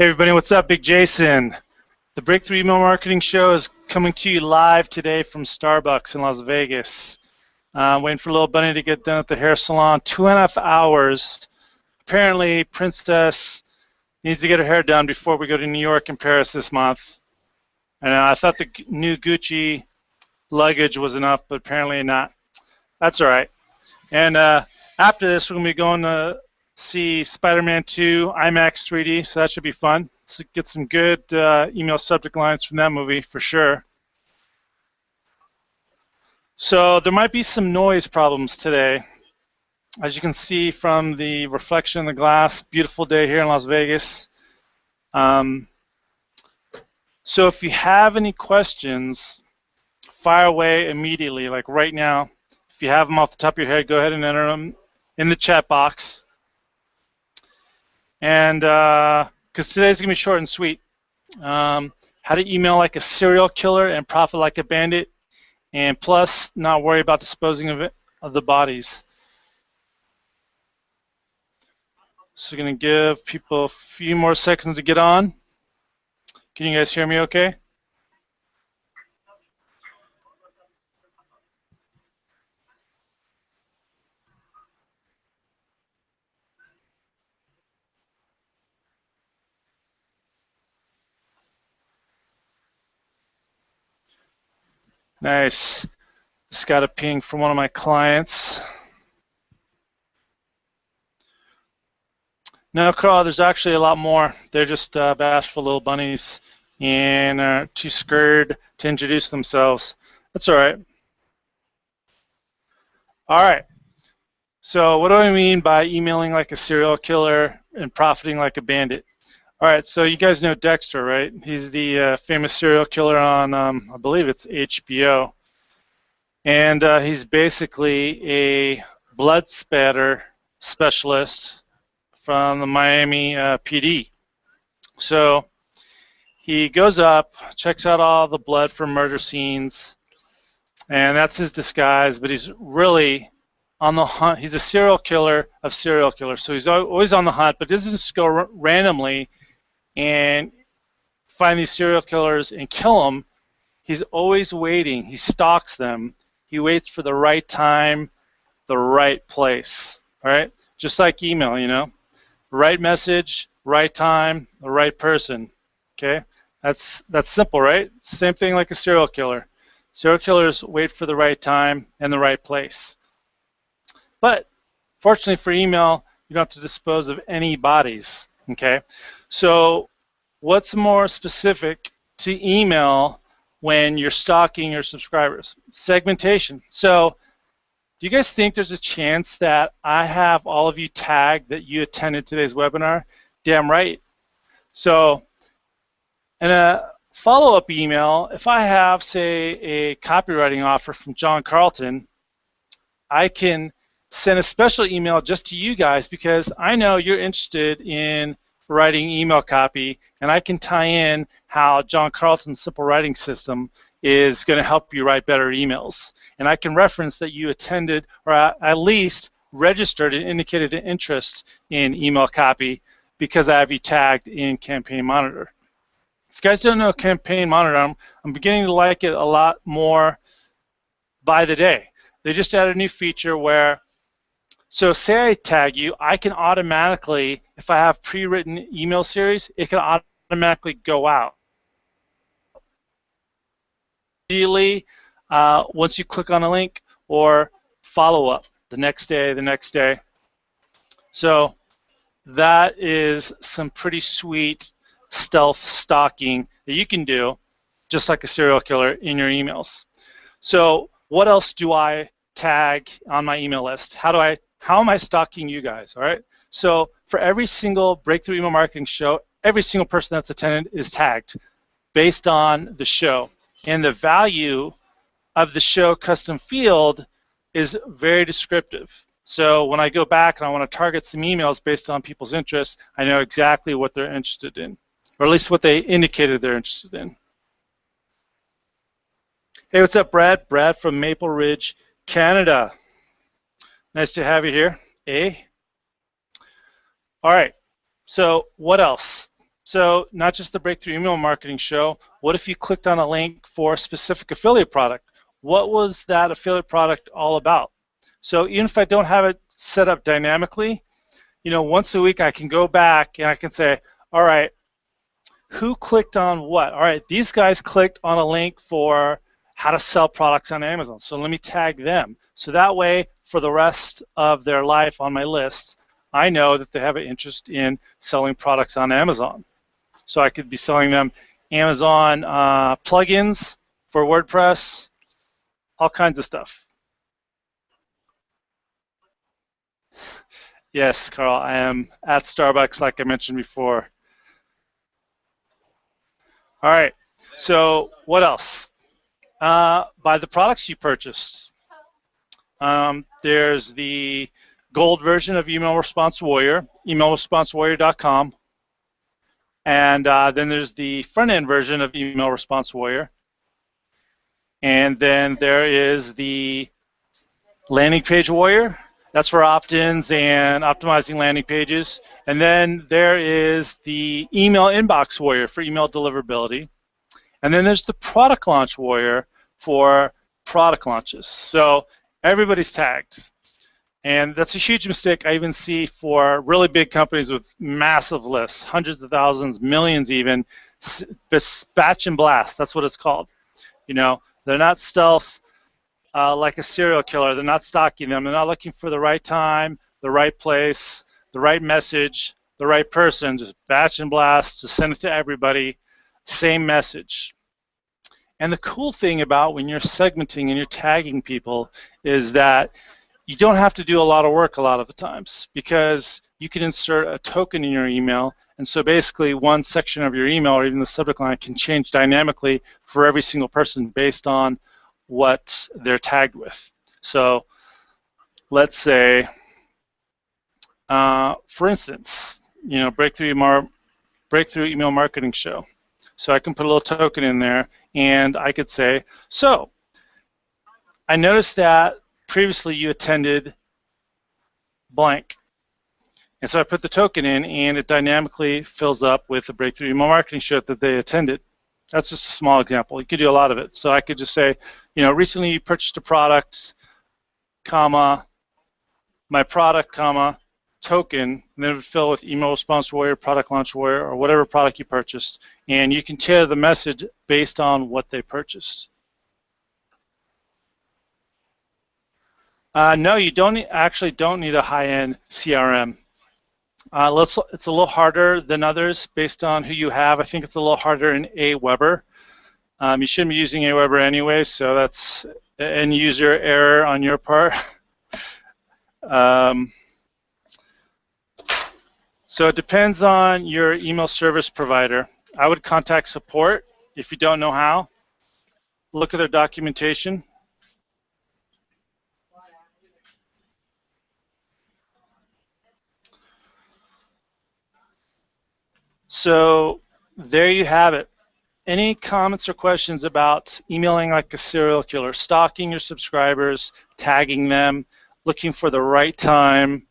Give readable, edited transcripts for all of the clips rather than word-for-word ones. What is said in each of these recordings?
Hey everybody, what's up? Big Jason. The Breakthrough Email Marketing Show is coming to you live today from Starbucks in Las Vegas. Waiting for little Bunny to get done at the hair salon. 2.5 hours. Apparently, Princess needs to get her hair done before we go to New York and Paris this month. And I thought the new Gucci luggage was enough, but apparently not. That's all right. And after this, we're going to be going to see Spider-Man 2 IMAX 3D, so that should be fun. Let's get some good email subject lines from that movie for sure. So there might be some noise problems today. As you can see from the reflection in the glass, beautiful day here in Las Vegas. So if you have any questions, fire away immediately, like right now. If you have them off the top of your head, go ahead and enter them in the chat box. And because today's going to be short and sweet. How to email like a serial killer and profit like a bandit, and plus not worry about disposing of the bodies. So going to give people a few more seconds to get on. Can you guys hear me okay? Nice. Just got a ping from one of my clients. No, Carl, there's actually a lot more. They're just bashful little bunnies and are too scared to introduce themselves. That's all right. All right. So what do I mean by emailing like a serial killer and profiting like a bandit? All right, so you guys know Dexter, right? He's the famous serial killer on, I believe it's HBO. And he's basically a blood spatter specialist from the Miami PD. So he goes up, checks out all the blood from murder scenes, and that's his disguise, but he's really on the hunt. He's a serial killer of serial killers, so he's always on the hunt, but doesn't just go randomly and find these serial killers and kill them. He's always waiting. He stalks them. He waits for the right time, the right place, all right? Just like email, you know? Right message, right time, the right person, okay? That's simple, right? Same thing like a serial killer. Serial killers wait for the right time and the right place. But fortunately for email, you don't have to dispose of any bodies, okay? So what's more specific to email when you're stalking your subscribers? Segmentation. So do you guys think there's a chance that I have all of you tagged that you attended today's webinar? Damn right. So in a follow-up email, if I have, say, a copywriting offer from John Carlton, I can send a special email just to you guys because I know you're interested in writing email copy, and I can tie in how John Carlton's simple writing system is going to help you write better emails. And I can reference that you attended or at least registered and indicated an interest in email copy because I have you tagged in Campaign Monitor. If you guys don't know Campaign Monitor, I'm beginning to like it a lot more by the day. They just added a new feature where, so say I tag you, I can automatically, if I have pre-written email series, it can automatically go out. Immediately, once you click on a link, or follow up the next day. So that is some pretty sweet stealth stalking that you can do just like a serial killer in your emails. So what else do I tag on my email list? How am I stalking you guys, all right? So for every single Breakthrough Email Marketing show, every single person that's attended is tagged based on the show. And the value of the show custom field is very descriptive. So when I go back and I want to target some emails based on people's interests, I know exactly what they're interested in, or at least what they indicated they're interested in. Hey, what's up, Brad? Brad from Maple Ridge, Canada. Nice to have you here. All right, so what else? So not just the Breakthrough Email Marketing Show, what if you clicked on a link for a specific affiliate product? What was that affiliate product all about? So even if I don't have it set up dynamically, once a week I can go back and I can say, all right, who clicked on what? All right, these guys clicked on a link for how to sell products on Amazon. So let me tag them. So that way, for the rest of their life on my list, I know that they have an interest in selling products on Amazon. So I could be selling them Amazon plugins for WordPress, all kinds of stuff. Yes, Carl, I am at Starbucks, like I mentioned before. All right, so what else? By the products you purchased. There's the gold version of Email Response Warrior, emailresponsewarrior.com. And then there's the front-end version of Email Response Warrior. And then there is the Landing Page Warrior. That's for opt-ins and optimizing landing pages. And then there is the Email Inbox Warrior for email deliverability. And then there's the Product Launch Warrior for product launches. So everybody's tagged. And that's a huge mistake I even see for really big companies with massive lists, hundreds of thousands, millions even, batch and blast, that's what it's called. They're not stealth like a serial killer. They're not stalking them. They're not looking for the right time, the right place, the right message, the right person. Just batch and blast, just send it to everybody, same message. And the cool thing about when you're segmenting and you're tagging people is that you don't have to do a lot of work a lot of the times, because you can insert a token in your email, and so basically one section of your email or even the subject line can change dynamically for every single person based on what they're tagged with. So let's say, for instance, Breakthrough Email Marketing Show. So I can put a little token in there, and I could say, so I noticed that previously you attended blank. And so I put the token in, and it dynamically fills up with the Breakthrough Email Marketing Show that they attended. That's just a small example. You could do a lot of it. So I could just say, recently you purchased a product, comma, my product, comma, token, and then it would fill with Email Response Warrior, Product Launch Warrior, or whatever product you purchased. And you can tailor the message based on what they purchased. No, you actually don't need a high-end CRM. It's a little harder than others based on who you have. I think it's a little harder in Aweber. You shouldn't be using Aweber anyway, so that's an user error on your part. So it depends on your email service provider. I would contact support if you don't know how. Look at their documentation. So there you have it. Any comments or questions about emailing like a serial killer, stalking your subscribers, tagging them, looking for the right time,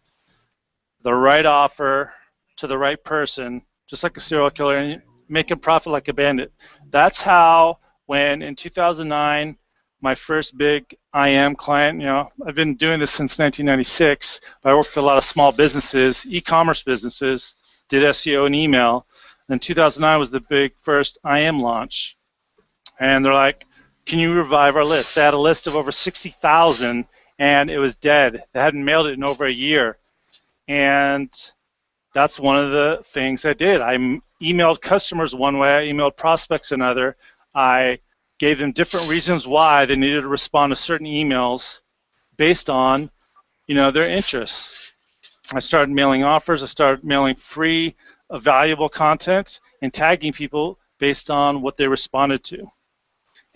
the right offer to the right person, just like a serial killer, and making profit like a bandit? That's how, when in 2009, my first big IM client, I've been doing this since 1996, but I worked with a lot of small businesses, e-commerce businesses, did SEO and email. And 2009 was the big first IM launch. And they're like, can you revive our list? They had a list of over 60,000, and it was dead. They hadn't mailed it in over a year. And that's one of the things I did. I emailed customers one way, I emailed prospects another. I gave them different reasons why they needed to respond to certain emails based on, their interests. I started mailing offers. I started mailing free, valuable content and tagging people based on what they responded to.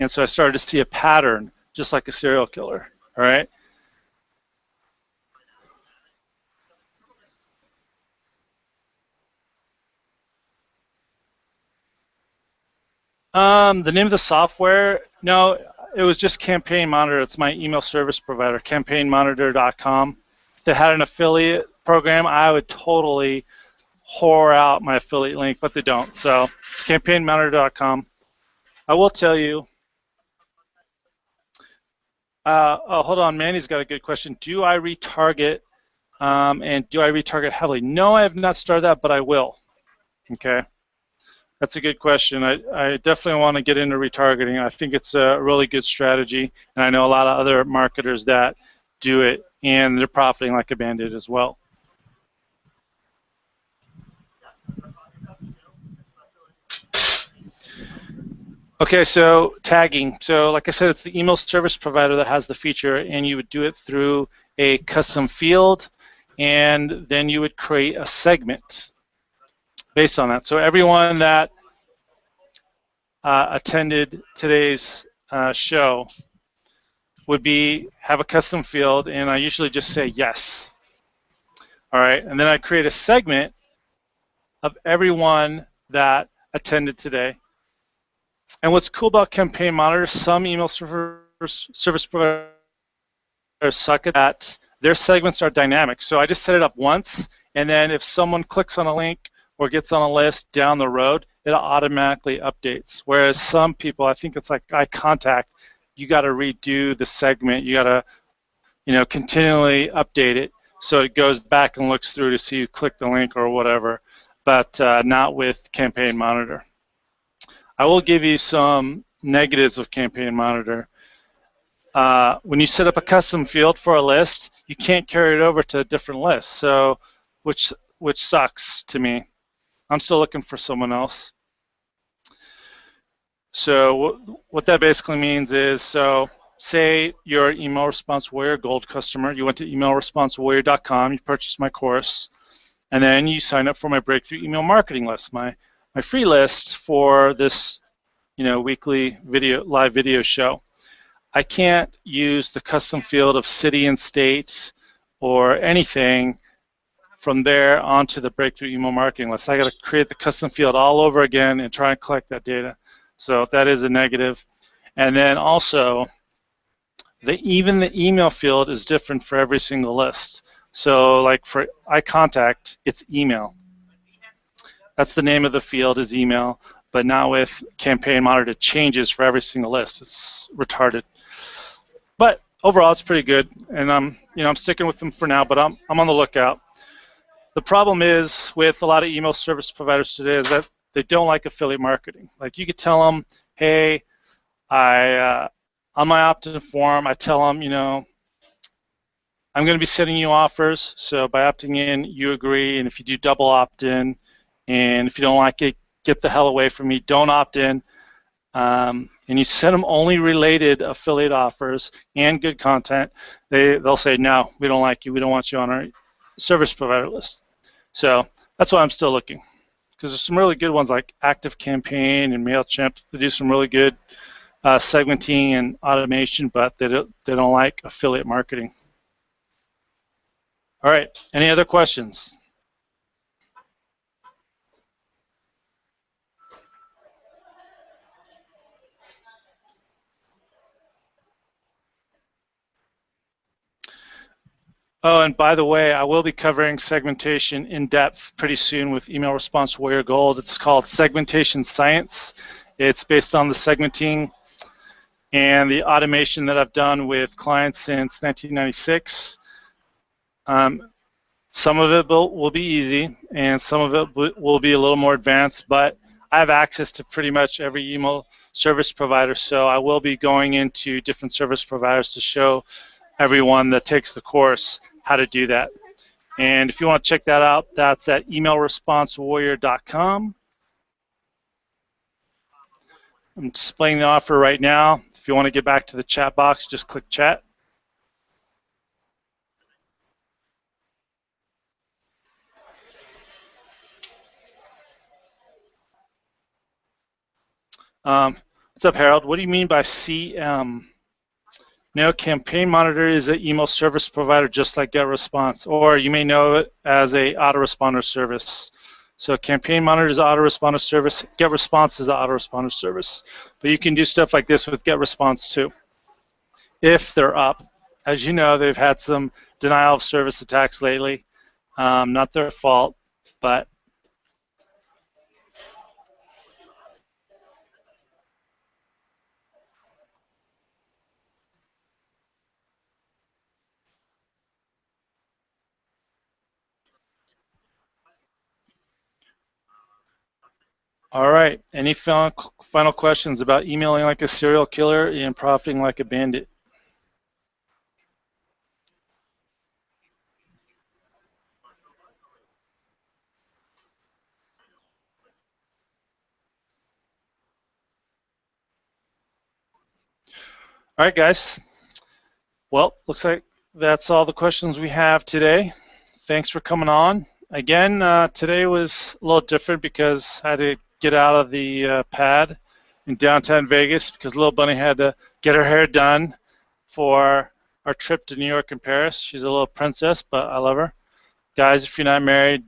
And so I started to see a pattern, just like a serial killer, all right? The name of the software, no, it was just Campaign Monitor. It's my email service provider, campaignmonitor.com. If they had an affiliate program, I would totally whore out my affiliate link, but they don't. So it's campaignmonitor.com. I will tell you. Oh, hold on. Manny's got a good question. Do I retarget, and do I retarget heavily? No, I have not started that, but I will. Okay. That's a good question. I definitely want to get into retargeting. I think it's a really good strategy, and I know a lot of other marketers that do it, and they're profiting like a bandit as well. Okay, so tagging. So like I said, it's the email service provider that has the feature, and you would do it through a custom field, and then you would create a segment based on that. So everyone that attended today's show would have a custom field, and I usually just say yes. All right, and then I create a segment of everyone that attended today. And what's cool about Campaign Monitor, some email service providers suck at that. Their segments are dynamic. So I just set it up once, and then if someone clicks on a link or gets on a list down the road, it automatically updates. Whereas some people, I think it's like eye contact, you got to redo the segment. You got to, continually update it so it goes back and looks through to see who clicked the link or whatever, but not with Campaign Monitor. I will give you some negatives of Campaign Monitor. When you set up a custom field for a list, you can't carry it over to a different list, so which sucks to me. I'm still looking for someone else. So what that basically means is, so say you're an Email Response Warrior Gold customer. You went to emailresponsewarrior.com, you purchased my course, and then you sign up for my Breakthrough Email Marketing list, my free list for this, weekly live video show. I can't use the custom field of city and state or anything from there onto the Breakthrough Email Marketing list. I got to create the custom field all over again and try and collect that data. So that is a negative. And then also, even the email field is different for every single list. So like for iContact, it's email. That's the name of the field is email, but now with Campaign Monitor, it changes for every single list. It's retarded. But overall, it's pretty good, and I'm sticking with them for now, but I'm on the lookout. The problem is with a lot of email service providers today is that they don't like affiliate marketing. Like you could tell them, hey, on my opt-in form, I tell them, I'm going to be sending you offers, so by opting in, you agree, and if you do double opt-in, and if you don't like it, get the hell away from me, don't opt in. And you send them only related affiliate offers and good content, they'll say, no, we don't like you, we don't want you on our service provider list. So that's why I'm still looking, because there's some really good ones like ActiveCampaign and MailChimp. They do some really good segmenting and automation, but they don't like affiliate marketing. All right, any other questions? Oh, and by the way, I will be covering segmentation in depth pretty soon with Email Response Warrior Gold. It's called Segmentation Science. It's based on the segmenting and the automation that I've done with clients since 1996. Some of it will be easy, and some of it will be a little more advanced, but I have access to pretty much every email service provider, so I will be going into different service providers to show everyone that takes the course how to do that. And if you want to check that out, that's at emailresponsewarrior.com. I'm displaying the offer right now. If you want to get back to the chat box, just click chat. What's up, Harold? What do you mean by CM? No, Campaign Monitor is an email service provider just like GetResponse, or you may know it as a autoresponder service. So Campaign Monitor is an autoresponder service. GetResponse is an autoresponder service. But you can do stuff like this with GetResponse too, if they're up. As you know, they've had some denial of service attacks lately. Not their fault, but All right. Any final questions about emailing like a serial killer and profiting like a bandit? All right, guys. Well, looks like that's all the questions we have today. Thanks for coming on. Again, today was a little different because I had to get out of the pad in downtown Vegas because Little Bunny had to get her hair done for our trip to New York and Paris. She's a little princess, but I love her. Guys, if you're not married,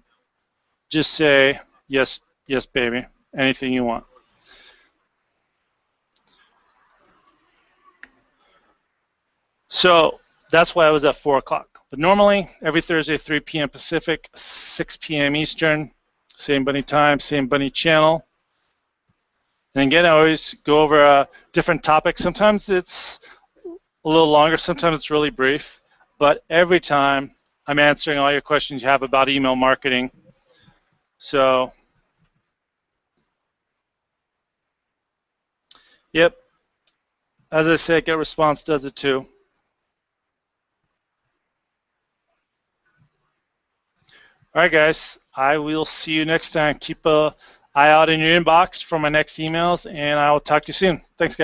just say yes, yes, baby. Anything you want. So that's why I was at 4 o'clock. But normally, every Thursday, 3 p.m. Pacific, 6 p.m. Eastern, same bunny time, same bunny channel. And again, I always go over a different topic. Sometimes it's a little longer, sometimes it's really brief. But every time, I'm answering all your questions you have about email marketing. So, yep, as I said, GetResponse does it too. All right, guys, I will see you next time. Keep an eye out in your inbox for my next emails, and I will talk to you soon. Thanks, guys.